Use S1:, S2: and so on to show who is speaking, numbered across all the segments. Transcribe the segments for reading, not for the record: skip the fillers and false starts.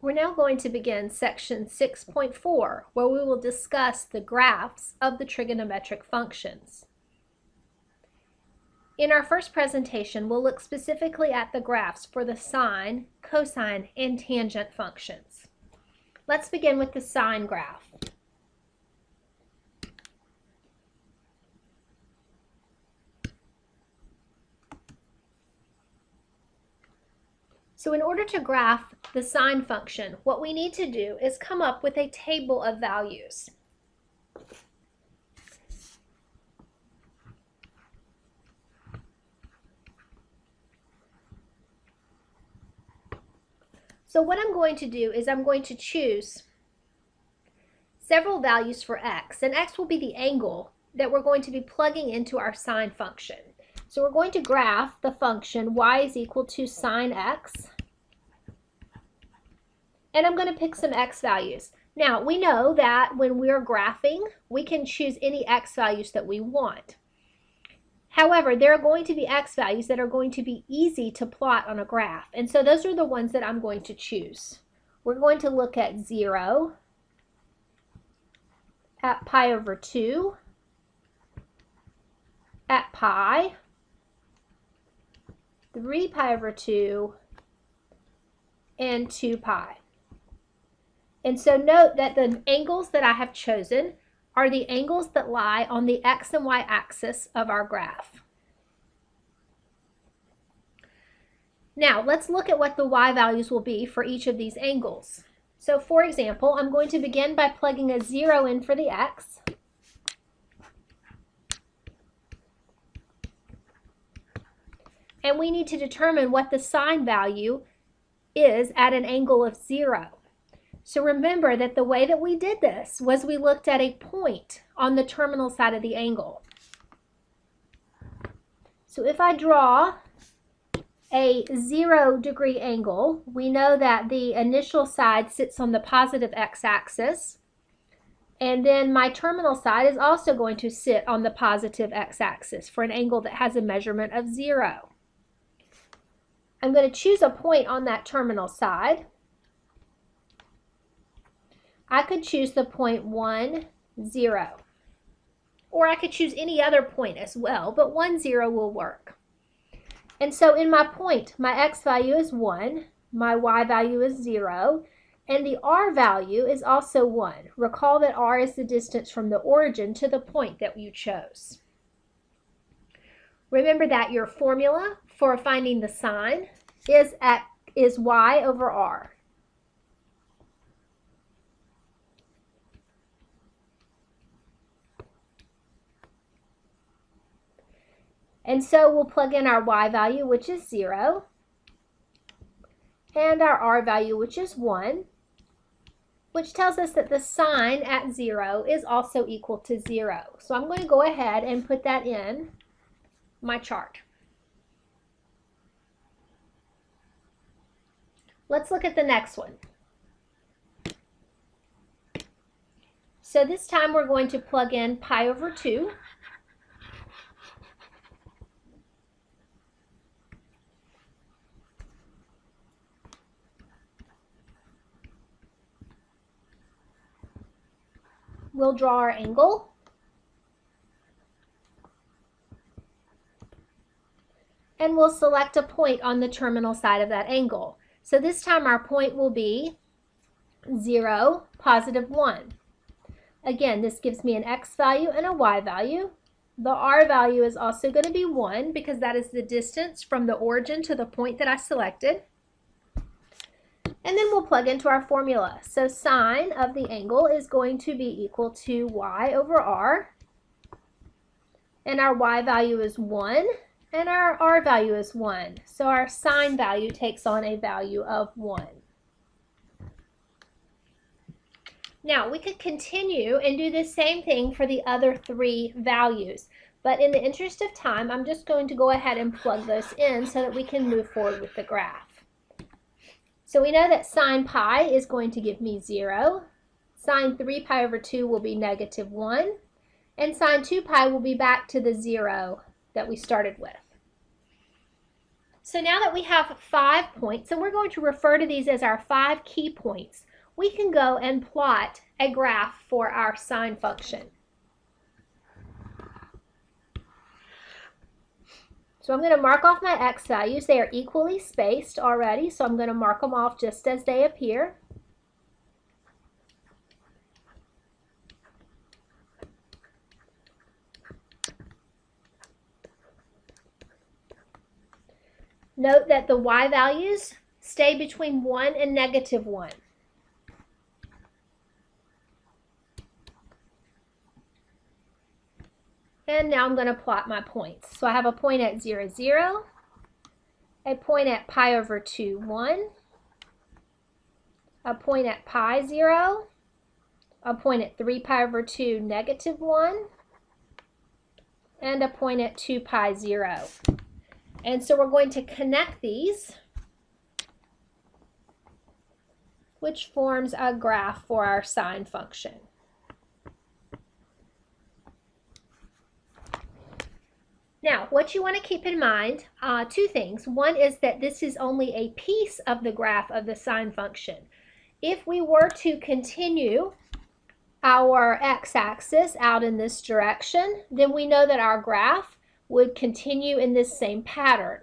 S1: We're now going to begin section 6.4, where we will discuss the graphs of the trigonometric functions. In our first presentation, we'll look specifically at the graphs for the sine, cosine, and tangent functions. Let's begin with the sine graph. So in order to graph the sine function, what we need to do is come up with a table of values. So what I'm going to do is I'm going to choose several values for x, and x will be the angle that we're going to be plugging into our sine function. So we're going to graph the function y is equal to sine x, and I'm going to pick some x values. Now, we know that when we're graphing, we can choose any x values that we want. However, there are going to be x values that are going to be easy to plot on a graph, and so those are the ones that I'm going to choose. We're going to look at 0, at pi over 2, at pi, 3 pi over 2, and 2 pi. And so note that the angles that I have chosen are the angles that lie on the x and y axis of our graph. Now, let's look at what the y values will be for each of these angles. So, for example, I'm going to begin by plugging a 0 in for the x. And we need to determine what the sine value is at an angle of 0. So remember that the way that we did this was we looked at a point on the terminal side of the angle. So if I draw a 0-degree angle, we know that the initial side sits on the positive x-axis, and then my terminal side is also going to sit on the positive x-axis for an angle that has a measurement of 0. I'm going to choose a point on that terminal side. I could choose the point 1, 0. Or I could choose any other point as well, but 1, 0 will work. And so in my point, my x value is 1, my y value is 0, and the r value is also 1. Recall that r is the distance from the origin to the point that you chose. Remember that your formula for finding the sine is y over r. And so we'll plug in our y value, which is 0, and our r value, which is 1, which tells us that the sine at 0 is also equal to 0. So I'm going to go ahead and put that in my chart. Let's look at the next one. So this time we're going to plug in pi over 2. We'll draw our angle. And we'll select a point on the terminal side of that angle. So this time our point will be 0, positive 1. Again, this gives me an x value and a y value. The r value is also going to be 1 because that is the distance from the origin to the point that I selected. And then we'll plug into our formula. So sine of the angle is going to be equal to y over r. And our y value is 1. And our r value is 1. So our sine value takes on a value of 1. Now, we could continue and do the same thing for the other 3 values. But in the interest of time, I'm just going to go ahead and plug those in so that we can move forward with the graph. So we know that sine pi is going to give me 0. Sine 3 pi over 2 will be negative 1. And sine 2 pi will be back to the 0 that we started with. So now that we have 5 points, and we're going to refer to these as our 5 key points, we can go and plot a graph for our sine function. So I'm going to mark off my x values. They are equally spaced already, so I'm going to mark them off just as they appear. Note that the y values stay between 1 and -1. And now I'm going to plot my points. So I have a point at 0, 0, a point at pi over 2, 1, a point at pi 0, a point at 3 pi over 2, -1, and a point at 2 pi 0. And so we're going to connect these, which forms a graph for our sine function. Now, what you want to keep in mind, 2 things. One is that this is only a piece of the graph of the sine function. If we were to continue our x-axis out in this direction, then we know that our graph would continue in this same pattern.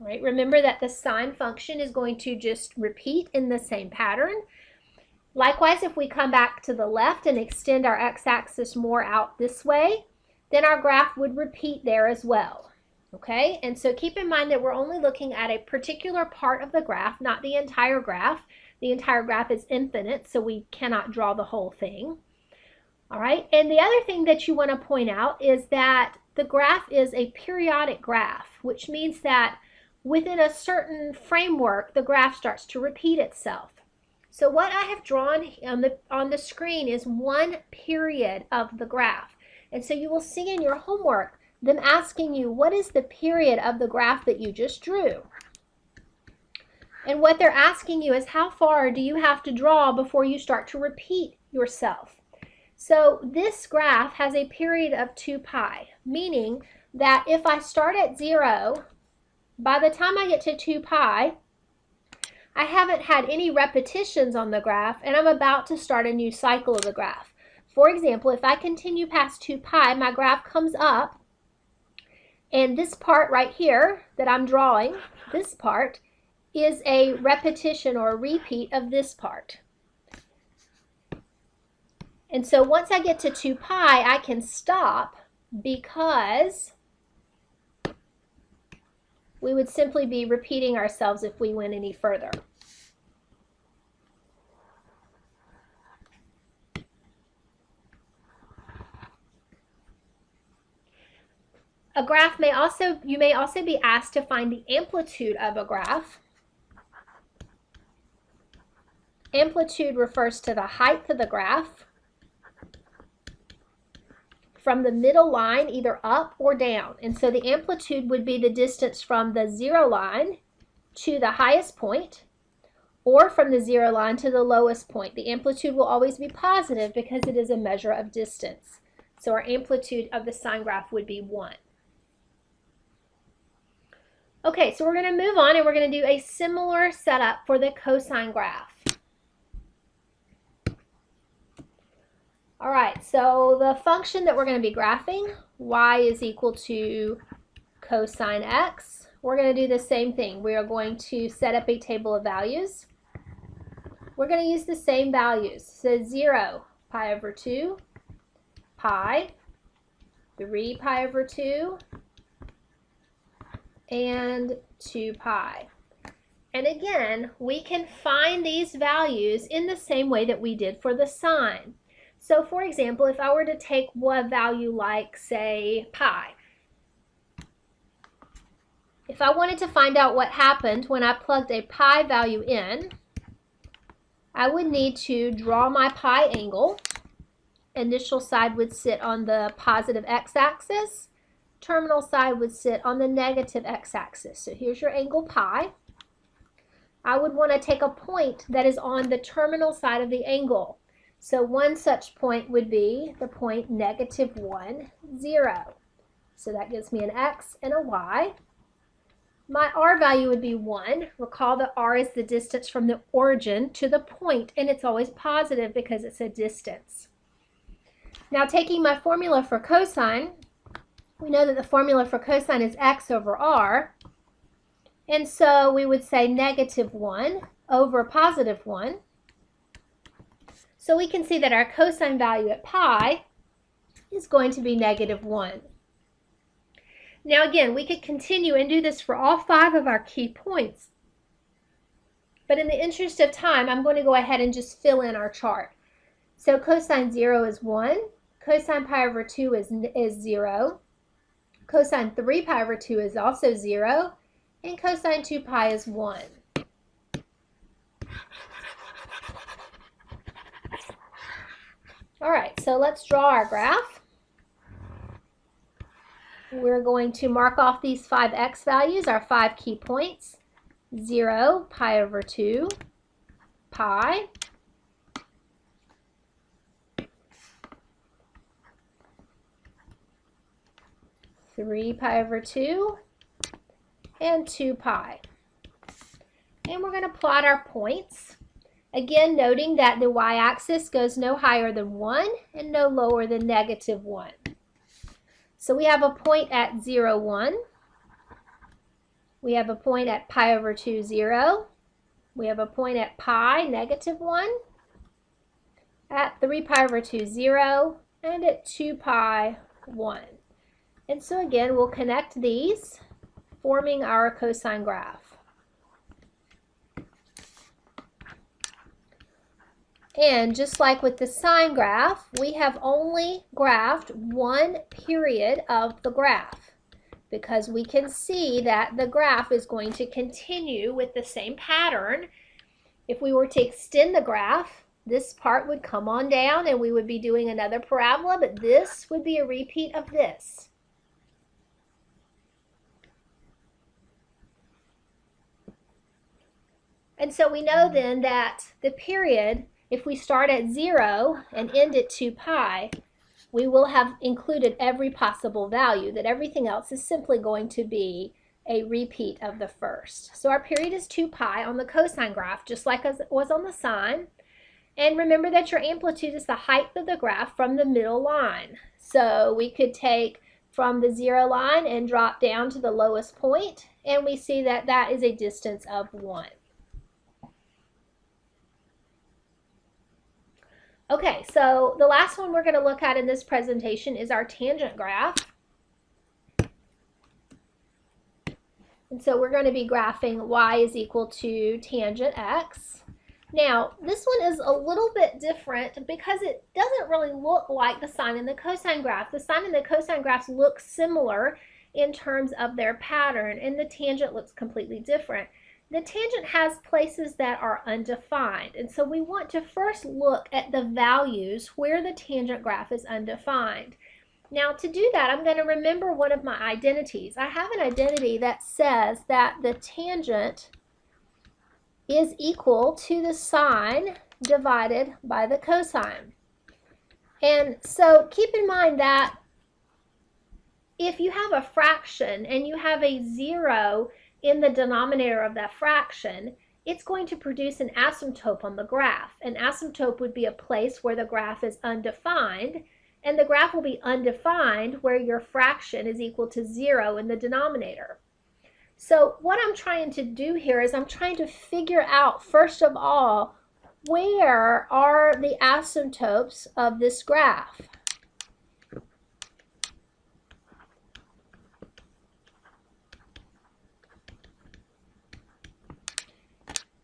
S1: Right? Remember that the sine function is going to just repeat in the same pattern. Likewise, if we come back to the left and extend our x-axis more out this way, then our graph would repeat there as well. Okay, and so keep in mind that we're only looking at a particular part of the graph, not the entire graph. The entire graph is infinite, so we cannot draw the whole thing. All right, and the other thing that you want to point out is that the graph is a periodic graph, which means that within a certain framework, the graph starts to repeat itself. So what I have drawn on the screen is one period of the graph. And so you will see in your homework them asking you, what is the period of the graph that you just drew? And what they're asking you is, how far do you have to draw before you start to repeat yourself? So this graph has a period of 2 pi, meaning that if I start at 0, by the time I get to 2 pi, I haven't had any repetitions on the graph, and I'm about to start a new cycle of the graph. For example, if I continue past 2 pi, my graph comes up, and this part right here that I'm drawing, this part, is a repetition or a repeat of this part. And so once I get to 2 pi, I can stop because we would simply be repeating ourselves if we went any further. A graph you may also be asked to find the amplitude of a graph. Amplitude refers to the height of the graph from the middle line, either up or down. And so the amplitude would be the distance from the 0 line to the highest point, or from the 0 line to the lowest point. The amplitude will always be positive because it is a measure of distance. So our amplitude of the sine graph would be 1. Okay, so we're going to move on and we're going to do a similar setup for the cosine graph. All right, so the function that we're going to be graphing, y is equal to cosine x. We're going to do the same thing. We are going to set up a table of values. We're going to use the same values. So 0, pi over 2, pi, 3 pi over 2, and 2 pi. And again, we can find these values in the same way that we did for the sine. So for example, if I were to take a value like, say, pi, if I wanted to find out what happened when I plugged a pi value in, I would need to draw my pi angle. Initial side would sit on the positive x-axis. Terminal side would sit on the negative x-axis. So here's your angle pi. I would want to take a point that is on the terminal side of the angle. So one such point would be the point -1, 0. So that gives me an x and a y. my r value would be 1. Recall that r is the distance from the origin to the point, and it's always positive because it's a distance. Now, taking my formula for cosine, we know that the formula for cosine is x over r, and so we would say -1 over +1. So we can see that our cosine value at pi is going to be -1. Now again, we could continue and do this for all 5 of our key points. But in the interest of time, I'm going to go ahead and just fill in our chart. So cosine 0 is 1, cosine pi over 2 is 0, cosine 3 pi over 2 is also 0, and cosine 2 pi is 1. All right, so let's draw our graph. We're going to mark off these 5 x values, our 5 key points. 0, pi over 2, pi, (3 pi over 2, and 2 pi. And we're going to plot our points. Again, noting that the y-axis goes no higher than 1 and no lower than -1. So we have a point at 0, 1. We have a point at pi over 2, 0. We have a point at pi, -1. At 3 pi over 2, 0. And at 2 pi, 1. And so again, we'll connect these, forming our cosine graph. And just like with the sine graph, we have only graphed one period of the graph because we can see that the graph is going to continue with the same pattern. If we were to extend the graph, this part would come on down and we would be doing another parabola, but this would be a repeat of this. And so we know then that the period, if we start at 0 and end at 2 pi, we will have included every possible value, that everything else is simply going to be a repeat of the first. So our period is 2 pi on the cosine graph, just like as it was on the sine. And remember that your amplitude is the height of the graph from the middle line. So we could take from the 0 line and drop down to the lowest point, and we see that that is a distance of 1. Okay, so the last one we're going to look at in this presentation is our tangent graph. And so we're going to be graphing y is equal to tangent x. Now, this one is a little bit different because it doesn't really look like the sine and the cosine graph. The sine and the cosine graphs look similar in terms of their pattern, and the tangent looks completely different. The tangent has places that are undefined, and so we want to first look at the values where the tangent graph is undefined. Now, to do that, I'm going to remember one of my identities. I have an identity that says that the tangent is equal to the sine divided by the cosine. And so keep in mind that if you have a fraction and you have a 0 in the denominator of that fraction, it's going to produce an asymptote on the graph. An asymptote would be a place where the graph is undefined, and the graph will be undefined where your fraction is equal to 0 in the denominator. So what I'm trying to do here is I'm trying to figure out, first of all, where are the asymptotes of this graph?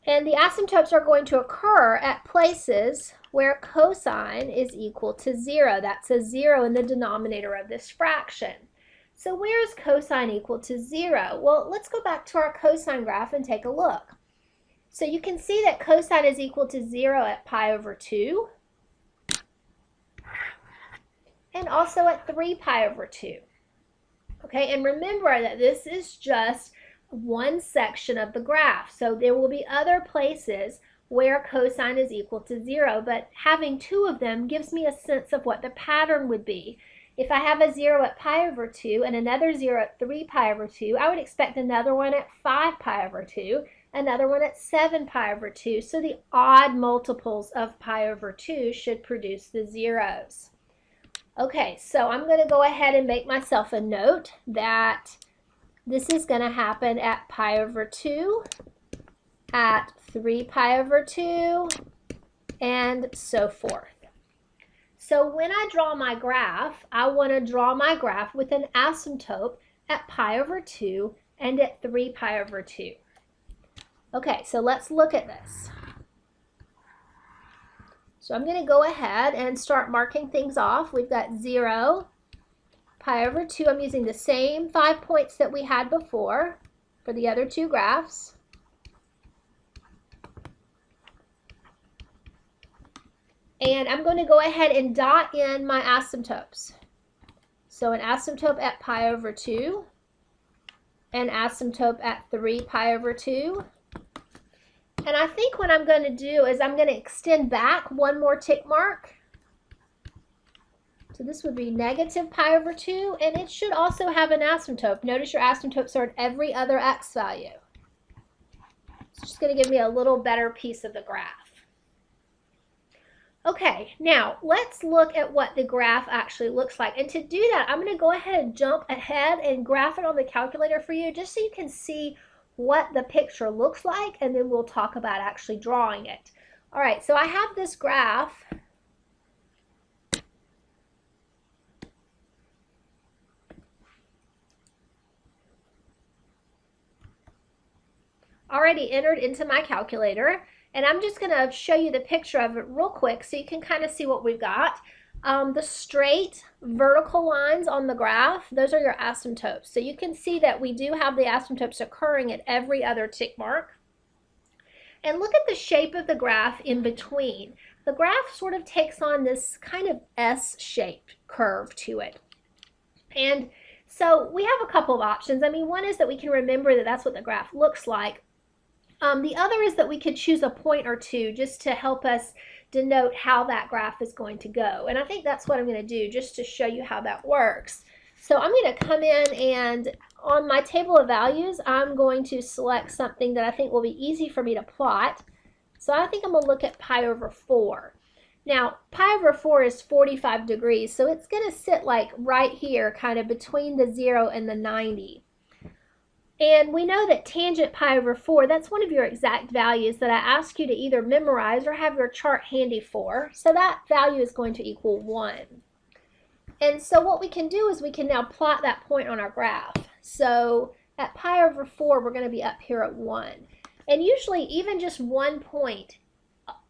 S1: And the asymptotes are going to occur at places where cosine is equal to 0. That's a 0 in the denominator of this fraction. So where is cosine equal to 0? Well, let's go back to our cosine graph and take a look. So you can see that cosine is equal to 0 at pi over 2, and also at 3 pi over 2. Okay, and remember that this is just one section of the graph. So there will be other places where cosine is equal to 0, but having two of them gives me a sense of what the pattern would be. If I have a 0 at pi over 2 and another 0 at 3 pi over 2, I would expect another one at 5 pi over 2, another one at 7 pi over 2. So the odd multiples of pi over 2 should produce the zeros. Okay, so I'm going to go ahead and make myself a note that this is going to happen at pi over 2, at 3 pi over 2, and so forth. So when I draw my graph, I want to draw my graph with an asymptote at pi over 2 and at 3 pi over 2. Okay, so let's look at this. So I'm going to go ahead and start marking things off. We've got 0, pi over 2. I'm using the same 5 points that we had before for the other two graphs. And I'm going to go ahead and dot in my asymptotes. So an asymptote at pi over 2, an asymptote at 3 pi over 2. And I think what I'm going to do is I'm going to extend back one more tick mark. So this would be negative pi over 2, and it should also have an asymptote. Notice your asymptotes are at every other x value. It's just going to give me a little better piece of the graph. Okay, now let's look at what the graph actually looks like. And to do that, I'm going to go ahead and jump ahead and graph it on the calculator for you, just so you can see what the picture looks like, and then we'll talk about actually drawing it. All right, so I have this graph. Already entered into my calculator, and I'm just going to show you the picture of it real quick so you can kind of see what we've got. The straight vertical lines on the graph, those are your asymptotes. So you can see that we do have the asymptotes occurring at every other tick mark. And look at the shape of the graph in between. The graph sort of takes on this kind of S-shaped curve to it. And so we have a couple of options. I mean, one is that we can remember that that's what the graph looks like. The other is that we could choose a point or two just to help us denote how that graph is going to go. And I think that's what I'm going to do just to show you how that works. So I'm going to come in, and on my table of values, I'm going to select something that I think will be easy for me to plot. So I think I'm going to look at pi over 4. Now, pi over 4 is 45 degrees, so it's going to sit like right here, kind of between the 0 and the 90. And we know that tangent pi over 4, that's one of your exact values that I ask you to either memorize or have your chart handy for. So that value is going to equal 1. And so what we can do is we can now plot that point on our graph. So at pi over 4, we're going to be up here at 1. And usually even just 1 point,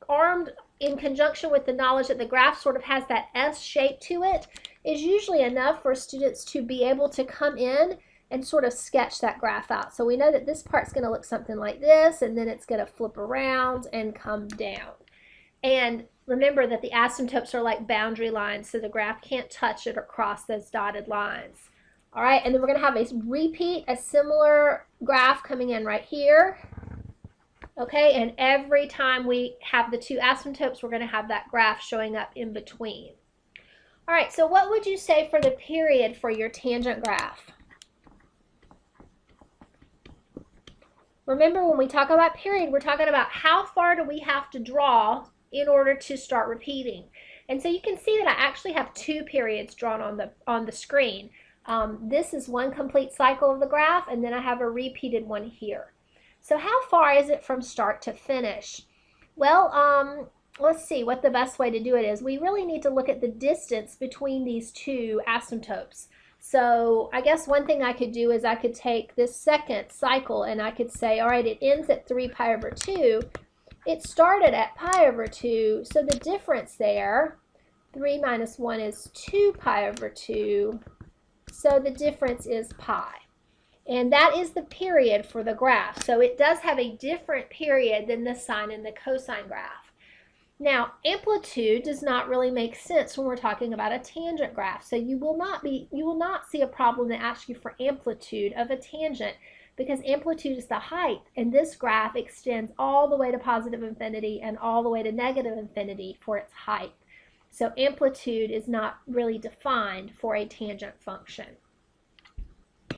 S1: armed in conjunction with the knowledge that the graph sort of has that S shape to it, is usually enough for students to be able to come in and sort of sketch that graph out. So we know that this part's going to look something like this, and then it's going to flip around and come down. And remember that the asymptotes are like boundary lines, so the graph can't touch it or cross those dotted lines. All right, and then we're going to have a similar graph coming in right here. Okay, and every time we have the two asymptotes, we're going to have that graph showing up in between. All right, so what would you say for the period for your tangent graph? Remember, when we talk about period, we're talking about how far do we have to draw in order to start repeating. And so you can see that I actually have two periods drawn on the screen. This is one complete cycle of the graph, and then I have a repeated one here. So how far is it from start to finish? Well, let's see what the best way to do it is. We really need to look at the distance between these two asymptotes. So I guess one thing I could do is I could take this second cycle and I could say, all right, it ends at 3 pi over 2. It started at pi over 2, so the difference there, 3 minus 1 is 2 pi over 2, so the difference is pi. And that is the period for the graph. So it does have a different period than the sine and the cosine graph. Now, amplitude does not really make sense when we're talking about a tangent graph. So you will not see a problem that asks you for amplitude of a tangent, because amplitude is the height, and this graph extends all the way to positive infinity and all the way to negative infinity for its height. So amplitude is not really defined for a tangent function.